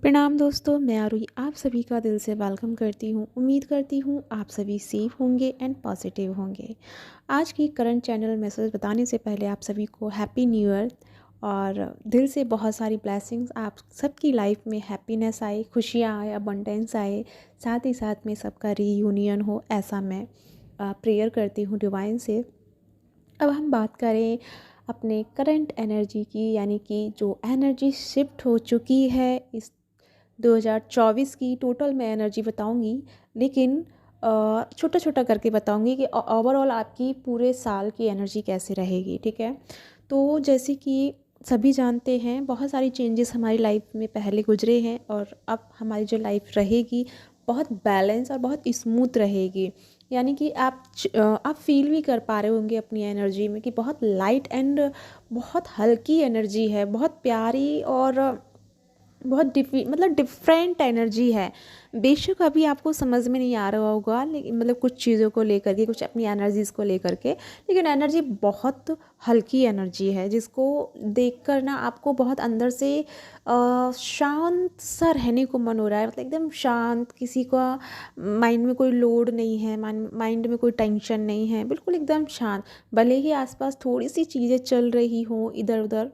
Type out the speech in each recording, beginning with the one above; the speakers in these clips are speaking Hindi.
प्रणाम दोस्तों, मैं आरुई आप सभी का दिल से वेलकम करती हूँ। उम्मीद करती हूँ आप सभी सेफ होंगे एंड पॉजिटिव होंगे। आज की करंट चैनल मैसेज बताने से पहले आप सभी को हैप्पी न्यू ईयर और दिल से बहुत सारी ब्लेसिंग्स आप सबकी लाइफ में हैप्पीनेस आए, खुशियाँ आए, अबंडेंस आए, साथ ही साथ में सबका रीयूनियन हो, ऐसा मैं प्रेयर करती हूँ डिवाइन से। अब हम बात करें अपने करंट एनर्जी की, यानी कि जो एनर्जी शिफ्ट हो चुकी है इस 2024 की टोटल मैं एनर्जी बताऊंगी, लेकिन छोटा छोटा करके बताऊंगी कि ओवरऑल आपकी पूरे साल की एनर्जी कैसे रहेगी। ठीक है, तो जैसे कि सभी जानते हैं बहुत सारी चेंजेस हमारी लाइफ में पहले गुजरे हैं और अब हमारी जो लाइफ रहेगी बहुत बैलेंस और बहुत स्मूथ रहेगी। यानी कि आप फील भी कर पा रहे होंगे अपनी एनर्जी में कि बहुत लाइट एंड बहुत हल्की एनर्जी है, बहुत प्यारी और बहुत डिफरेंट एनर्जी है। बेशक अभी आपको समझ में नहीं आ रहा होगा, लेकिन कुछ चीज़ों को लेकर के, कुछ अपनी एनर्जीज़ को लेकर के, लेकिन एनर्जी बहुत हल्की एनर्जी है जिसको देखकर ना आपको बहुत अंदर से शांत सा रहने को मन हो रहा है। एकदम शांत, किसी का माइंड में कोई लोड नहीं है, माइंड में कोई टेंशन नहीं है, बिल्कुल एकदम शांत। भले ही आसपास थोड़ी सी चीज़ें चल रही हों इधर उधर,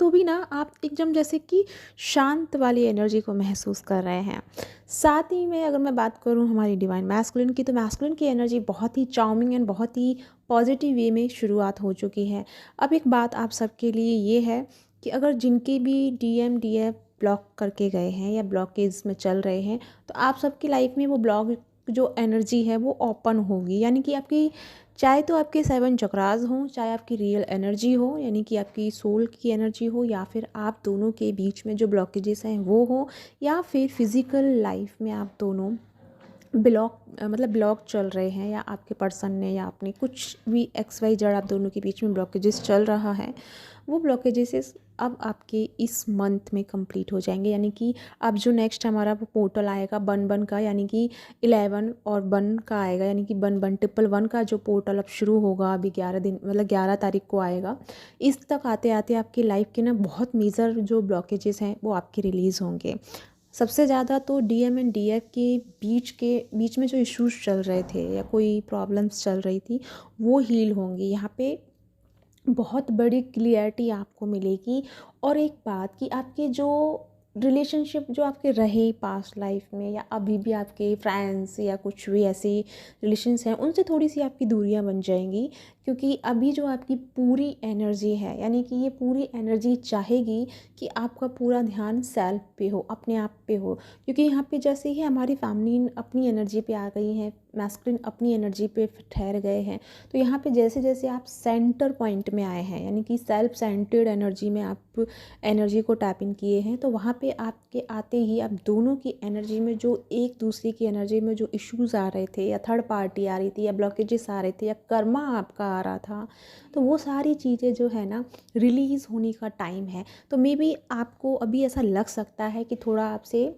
तो भी ना आप एकदम जैसे कि शांत वाली एनर्जी को महसूस कर रहे हैं। साथ ही में अगर मैं बात करूं हमारी डिवाइन मैस्कुलिन की, तो मैस्कुलिन की एनर्जी बहुत ही चार्मिंग एंड बहुत ही पॉजिटिव वे में शुरुआत हो चुकी है। अब एक बात आप सबके लिए ये है कि अगर जिनके भी डीएफ ब्लॉक करके गए हैं या ब्लॉकेज में चल रहे हैं, तो आप सबकी लाइफ में वो ब्लॉक जो एनर्जी है वो ओपन होगी। यानी कि आपकी, चाहे तो आपके 7 चक्रास हों, चाहे आपकी रियल एनर्जी हो, यानी कि आपकी सोल की एनर्जी हो, या फिर आप दोनों के बीच में जो ब्लॉकेजेस हैं वो हो, या फिर फिज़िकल लाइफ में आप दोनों ब्लॉक चल रहे हैं, या आपके पर्सन ने या आपने कुछ भी XYZ आप दोनों के बीच में ब्लॉकेजेस चल रहा है, वो ब्लॉकेजेस अब आपके इस मंथ में कंप्लीट हो जाएंगे। यानी कि अब जो नेक्स्ट हमारा वो पोर्टल आएगा बन का, यानी कि 11 और 1 का आएगा, यानी कि 1 का जो पोर्टल अब शुरू होगा, अभी 11 तारीख को आएगा। इस तक आते आते आपकी लाइफ के ना बहुत मेजर जो ब्लॉकेजेस हैं वो आपके रिलीज़ होंगे। सबसे ज़्यादा तो DM एंड DF के बीच में जो इश्यूज चल रहे थे या कोई प्रॉब्लम्स चल रही थी, वो हील होंगी। यहाँ पे बहुत बड़ी क्लियरिटी आपको मिलेगी। और एक बात कि आपके जो रिलेशनशिप जो आपके रहे पास्ट लाइफ में, या अभी भी आपके फ्रेंड्स या कुछ भी ऐसे रिलेशंस हैं, उनसे थोड़ी सी आपकी दूरियां बन जाएंगी। क्योंकि अभी जो आपकी पूरी एनर्जी है, यानी कि ये पूरी एनर्जी चाहेगी कि आपका पूरा ध्यान सेल्फ पे हो, अपने आप पे हो। क्योंकि यहाँ पे जैसे ही हमारी फैमिली अपनी एनर्जी पे आ गई है, मैस्कुलिन अपनी एनर्जी पे ठहर गए हैं, तो यहाँ पे जैसे जैसे आप सेंटर पॉइंट में आए हैं, यानी कि सेल्फ सेंटर्ड एनर्जी में आप एनर्जी को टैप इन किए हैं, तो वहाँ पे आपके आते ही आप दोनों की एनर्जी में जो एक दूसरे की एनर्जी में जो इश्यूज आ रहे थे, या थर्ड पार्टी आ रही थी, या ब्लॉकेजेस आ रहे थे, या कर्मा आपका आ रहा था, तो वो सारी चीज़ें जो है ना रिलीज़ होने का टाइम है। तो मे बी आपको अभी ऐसा लग सकता है कि थोड़ा आपसे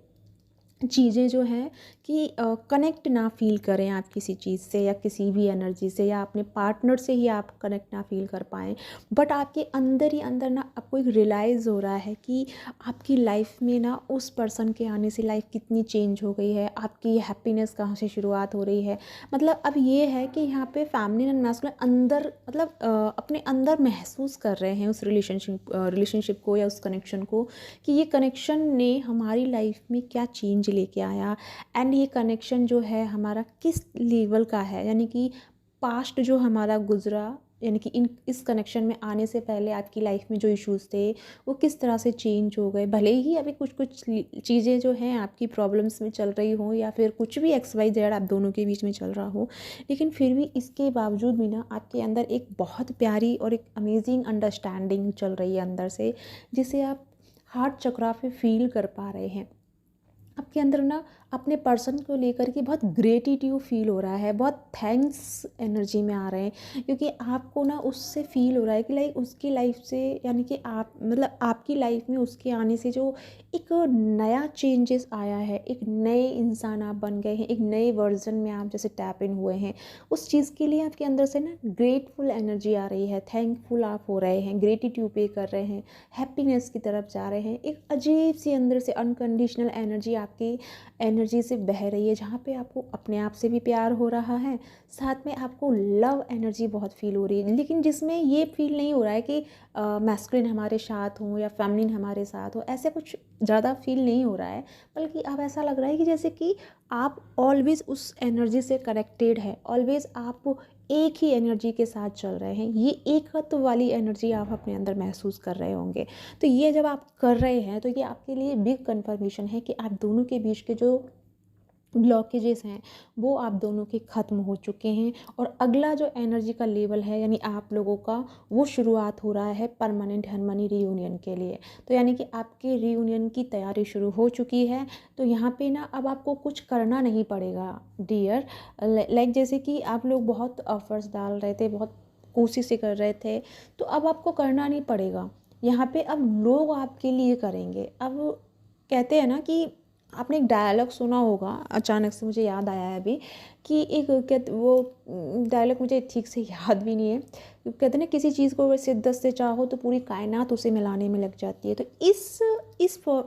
चीज़ें जो हैं कि कनेक्ट ना फील करें आप किसी चीज़ से या किसी भी एनर्जी से, या अपने पार्टनर से ही आप कनेक्ट ना फील कर पाएँ। बट आपके अंदर ही अंदर ना आपको एक रियलाइज़ हो रहा है कि आपकी लाइफ में ना उस पर्सन के आने से लाइफ कितनी चेंज हो गई है, आपकी हैप्पीनेस कहाँ से शुरुआत हो रही है। अब ये है कि यहाँ पे फैमिली एंड मैस्कुलिन अंदर अपने अंदर महसूस कर रहे हैं उस रिलेशनशिप को या उस कनेक्शन को, कि ये कनेक्शन ने हमारी लाइफ में क्या चेंज लेके आया, एंड ये कनेक्शन जो है हमारा किस लेवल का है। यानी कि पास्ट जो हमारा गुजरा, यानी कि इस कनेक्शन में आने से पहले आपकी लाइफ में जो इश्यूज थे वो किस तरह से चेंज हो गए। भले ही अभी कुछ कुछ चीज़ें जो हैं आपकी प्रॉब्लम्स में चल रही हो, या फिर कुछ भी XYZ आप दोनों के बीच में चल रहा हो, लेकिन फिर भी इसके बावजूद भी ना आपके अंदर एक बहुत प्यारी और एक अमेजिंग अंडरस्टैंडिंग चल रही है अंदर से, जिसे आप हार्ट चक्रा पे फील कर पा रहे हैं। आपके अंदर ना अपने पर्सन को लेकर के बहुत ग्रेटिट्यूड फील हो रहा है, बहुत थैंक्स एनर्जी में आ रहे हैं, क्योंकि आपको ना उससे फील हो रहा है कि लाइक उसकी लाइफ से, यानी कि आप मतलब आपकी लाइफ में उसके आने से जो एक नया चेंजेस आया है, एक नए इंसान आप बन गए हैं, एक नए वर्जन में आप जैसे टैप इन हुए हैं, उस चीज़ के लिए आपके अंदर से ना ग्रेटफुल एनर्जी आ रही है, थैंकफुल आप हो रहे हैं, ग्रेटिट्यूड पे कर रहे हैं, हैप्पीनेस की तरफ जा रहे हैं। एक अजीब सी अंदर से अनकंडीशनल एनर्जी आपकी एनर्जी से बह रही है, जहाँ पे आपको अपने आप से भी प्यार हो रहा है, साथ में आपको लव एनर्जी बहुत फील हो रही है, लेकिन जिसमें ये फील नहीं हो रहा है कि मैस्कुलिन हमारे साथ हो या फेमिनिन हमारे साथ हो, ऐसे कुछ ज़्यादा फील नहीं हो रहा है, बल्कि अब ऐसा लग रहा है कि जैसे कि आप ऑलवेज़ उस एनर्जी से कनेक्टेड है, ऑलवेज़ आप एक ही एनर्जी के साथ चल रहे हैं, ये एकत्व वाली एनर्जी आप अपने अंदर महसूस कर रहे होंगे। तो ये जब आप कर रहे हैं तो ये आपके लिए बिग कन्फर्मेशन है कि आप दोनों के बीच के जो ब्लॉकेजेस हैं वो आप दोनों के ख़त्म हो चुके हैं, और अगला जो एनर्जी का लेवल है यानी आप लोगों का, वो शुरुआत हो रहा है परमानेंट हार्मनी रीयूनियन के लिए। तो यानी कि आपके रीयूनियन की तैयारी शुरू हो चुकी है। तो यहाँ पे ना अब आपको कुछ करना नहीं पड़ेगा डियर, लाइक जैसे कि आप लोग बहुत एफर्ट्स डाल रहे थे, बहुत कोशिशें कर रहे थे, तो अब आपको करना नहीं पड़ेगा। यहाँ पे अब लोग आपके लिए करेंगे। अब कहते हैं ना कि आपने एक डायलॉग सुना होगा, अचानक से मुझे याद आया है अभी, कि एक वो डायलॉग मुझे ठीक से याद भी नहीं है, कहते हैं ना किसी चीज़ को अगर शिद्दत से चाहो तो पूरी कायनात उसे मिलाने में लग जाती है। तो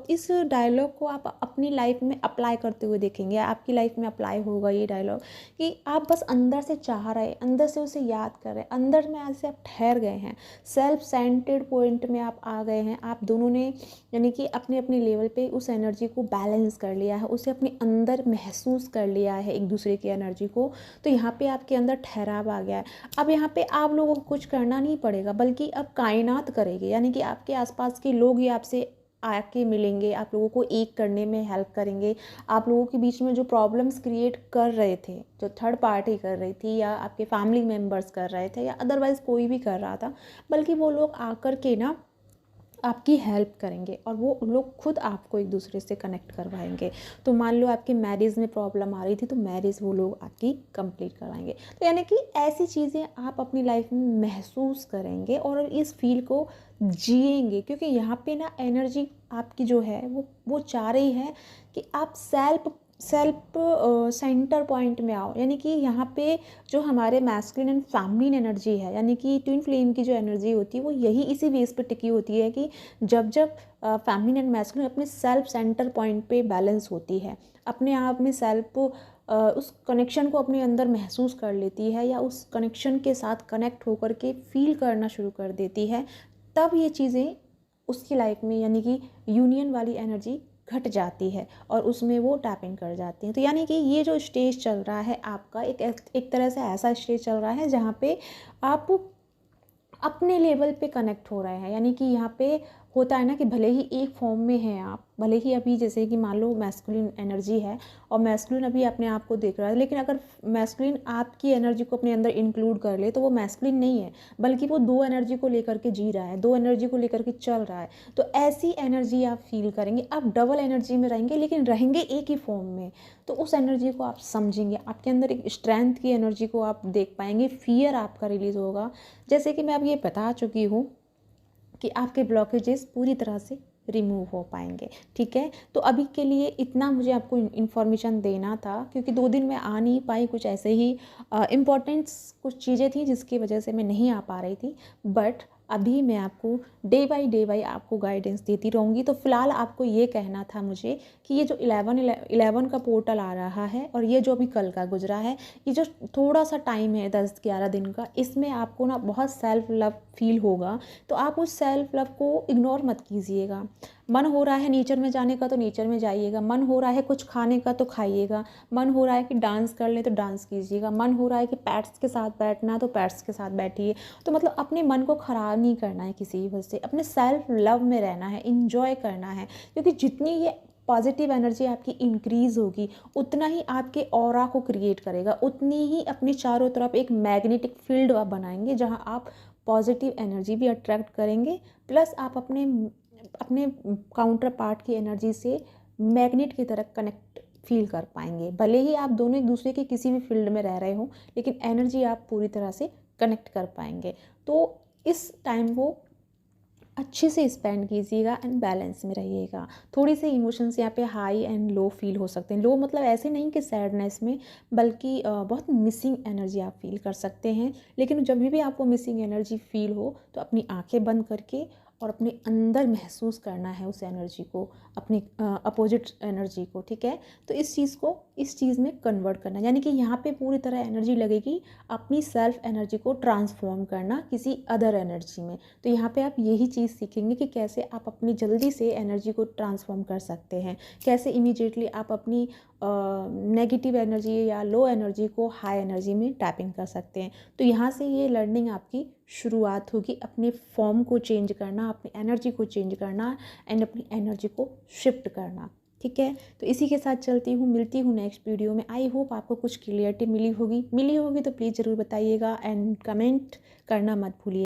इस डायलॉग को आप अपनी लाइफ में अप्लाई करते हुए देखेंगे, आपकी लाइफ में अप्लाई होगा ये डायलॉग, कि आप बस अंदर से चाह रहे, अंदर से उसे याद कर रहे, अंदर में ऐसे आप ठहर गए हैं, सेल्फ सेंटर्ड पॉइंट में आप आ गए हैं। आप दोनों ने यानी कि अपने अपने लेवल पे उस एनर्जी को बैलेंस कर लिया है, उसे अपने अंदर महसूस कर लिया है एक दूसरे की एनर्जी को। तो यहाँ पे आपके अंदर ठहराव आ गया है। अब यहाँ पे आप लोगों को कुछ करना नहीं पड़ेगा, बल्कि अब कायनात करेगी, यानी कि आपके आसपास के लोग ही आपसे आके मिलेंगे, आप लोगों को एक करने में हेल्प करेंगे। आप लोगों के बीच में जो प्रॉब्लम्स क्रिएट कर रहे थे, जो थर्ड पार्टी कर रही थी, या आपके फैमिली मेम्बर्स कर रहे थे, या अदरवाइज़ कोई भी कर रहा था, बल्कि वो लोग आकर के ना आपकी हेल्प करेंगे, और वो लोग खुद आपको एक दूसरे से कनेक्ट करवाएंगे। तो मान लो आपकी मैरिज में प्रॉब्लम आ रही थी, तो मैरिज वो लोग आपकी कंप्लीट करवाएंगे। तो यानी कि ऐसी चीज़ें आप अपनी लाइफ में महसूस करेंगे और इस फील को जिएंगे, क्योंकि यहाँ पे ना एनर्जी आपकी जो है वो चाह रही है कि आप सेल्फ सेंटर पॉइंट में आओ। यानी कि यहाँ पे जो हमारे मैस्कुलिन एंड फेमिनिन एनर्जी है, यानी कि ट्विन फ्लेम की जो एनर्जी होती है, वो यही इसी बेस पे टिकी होती है कि जब फेमिनिन एंड मैस्कुलिन अपने सेल्फ सेंटर पॉइंट पे बैलेंस होती है, अपने आप में सेल्फ उस कनेक्शन को अपने अंदर महसूस कर लेती है, या उस कनेक्शन के साथ कनेक्ट होकर के फील करना शुरू कर देती है, तब ये चीज़ें उसकी लाइफ में यानी कि यूनियन वाली एनर्जी घट जाती है, और उसमें वो टैप इन कर जाती हैं। तो यानी कि ये जो स्टेज चल रहा है आपका, एक तरह से ऐसा स्टेज चल रहा है जहाँ पे आप अपने लेवल पे कनेक्ट हो रहे हैं। यानी कि यहाँ पे होता है ना कि भले ही एक फॉर्म में हैं आप, भले ही अभी जैसे कि मान लो मैस्कुलिन एनर्जी है और मैस्कुलिन अभी अपने आप को देख रहा है, लेकिन अगर मैस्कुलिन आपकी एनर्जी को अपने अंदर इंक्लूड कर ले तो वो मैस्कुलिन नहीं है, बल्कि वो दो एनर्जी को लेकर के जी रहा है, दो एनर्जी को लेकर के चल रहा है। तो ऐसी एनर्जी आप फील करेंगे, आप डबल एनर्जी में रहेंगे, लेकिन रहेंगे एक ही फॉर्म में। तो उस एनर्जी को आप समझेंगे, आपके अंदर एक स्ट्रेंथ की एनर्जी को आप देख पाएंगे, फियर आपका रिलीज़ होगा। जैसे कि मैं अब ये बता चुकी हूँ कि आपके ब्लॉकेजेस पूरी तरह से रिमूव हो पाएंगे। ठीक है, तो अभी के लिए इतना मुझे आपको इन्फॉर्मेशन देना था, क्योंकि 2 दिन मैं आ नहीं पाई, कुछ ऐसे ही इम्पोर्टेंट्स कुछ चीज़ें थी जिसकी वजह से मैं नहीं आ पा रही थी। बट अभी मैं आपको डे बाई आपको गाइडेंस देती रहूँगी। तो फ़िलहाल आपको ये कहना था मुझे कि ये जो 11 का पोर्टल आ रहा है, और ये जो अभी कल का गुजरा है, ये जो थोड़ा सा टाइम है 10-11 दिन का, इसमें आपको ना बहुत सेल्फ लव फील होगा। तो आप उस सेल्फ लव को इग्नोर मत कीजिएगा। मन हो रहा है नेचर में जाने का तो नेचर में जाइएगा, मन हो रहा है कुछ खाने का तो खाइएगा, मन हो रहा है कि डांस कर ले तो डांस कीजिएगा, मन हो रहा है कि पेट्स के साथ बैठना तो पेट्स के साथ बैठिए। तो मतलब अपने मन को ख़राब नहीं करना है किसी वजह से, अपने सेल्फ लव में रहना है, इंजॉय करना है। क्योंकि जितनी ये पॉजिटिव एनर्जी आपकी इंक्रीज़ होगी, उतना ही आपके ऑरा को क्रिएट करेगा, उतनी ही अपने चारों तरफ एक मैग्नेटिक फील्ड आप बनाएंगे, जहाँ आप पॉजिटिव एनर्जी भी अट्रैक्ट करेंगे, प्लस आप अपने काउंटर पार्ट की एनर्जी से मैग्नेट की तरह कनेक्ट फील कर पाएंगे। भले ही आप दोनों एक दूसरे के किसी भी फील्ड में रह रहे हो, लेकिन एनर्जी आप पूरी तरह से कनेक्ट कर पाएंगे। तो इस टाइम वो अच्छे से स्पेंड कीजिएगा एंड बैलेंस में रहिएगा। थोड़ी सी इमोशंस यहाँ पे हाई एंड लो फील हो सकते हैं। लो मतलब ऐसे नहीं कि सैडनेस में, बल्कि बहुत मिसिंग एनर्जी आप फील कर सकते हैं। लेकिन जब भी आपको मिसिंग एनर्जी फील हो तो अपनी आंखें बंद करके और अपने अंदर महसूस करना है उस एनर्जी को, अपनी अपोजिट एनर्जी को, ठीक है। तो इस चीज़ को इस चीज़ में कन्वर्ट करना, यानी कि यहाँ पे पूरी तरह एनर्जी लगेगी अपनी सेल्फ एनर्जी को ट्रांसफॉर्म करना किसी अदर एनर्जी में। तो यहाँ पे आप यही चीज़ सीखेंगे कि कैसे आप अपनी जल्दी से एनर्जी को ट्रांसफॉर्म कर सकते हैं, कैसे इमीडिएटली आप अपनी नेगेटिव एनर्जी या लो एनर्जी को हाई एनर्जी में टैपिंग कर सकते हैं। तो यहाँ से ये लर्निंग आपकी शुरुआत होगी, अपने फॉर्म को चेंज करना, अपनी एनर्जी को चेंज करना एंड अपनी एनर्जी को शिफ्ट करना, ठीक है। तो इसी के साथ चलती हूँ, मिलती हूँ नेक्स्ट वीडियो में। आई होप आपको कुछ क्लियरिटी मिली होगी तो प्लीज़ ज़रूर बताइएगा एंड कमेंट करना मत भूलिए।